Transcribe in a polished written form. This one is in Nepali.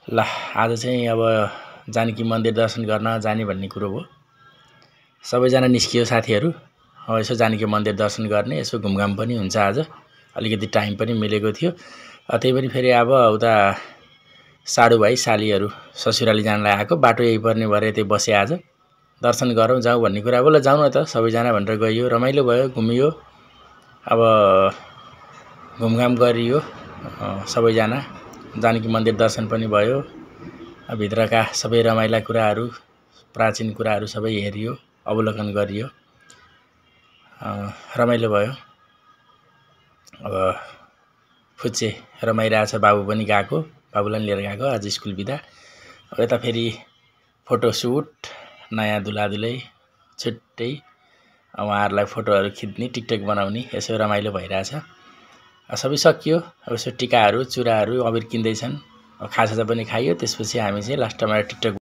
ल आज चाहिँ अब जानकी मन्दिर दर्शन गर्न जाने भन्ने कुरो हो। सबैजना निस्कियो साथीहरू। अब यसो जानकी मन्दिर दर्शन गर्ने, यसो घुमघाम पनि हुन्छ। आज अलिकति टाइम पनि मिलेको थियो। त्यही पनि फेरि अब उता साडु भाइ सालीहरू ससुराली जानलाई आएको, बाटो यही पर्ने भएर यतै बसे। आज दर्शन गरौँ जाउँ भन्ने कुरा बोल जाउँ न त सबैजना भनेर गइयो। रमाइलो भयो, घुमियो। अब घुमघाम गरियो सबैजना। जानकी मन्दिर दर्शन पनि भयो। भित्रका सबै रमाइला कुराहरू, प्राचीन कुराहरू सबै हेरियो, अवलोकन गरियो। रमाइलो भयो। अब फुच्चे रमाइरहेछ। बाबु पनि गएको, बाबुलाई लिएर गएको आज स्कुल बिदा। अब यता फेरि फोटोसुट, नयाँ दुलादुलै छुट्टै उहाँहरूलाई फोटोहरू खिच्ने, टिकटक बनाउने, यसो रमाइलो भइरहेछ। सबै सकियो। अब यसो टिकाहरू, चुराहरू, अबिर किन्दैछन्। खाजा पनि खाइयो। त्यसपछि हामी चाहिँ लास्टमा टिकटक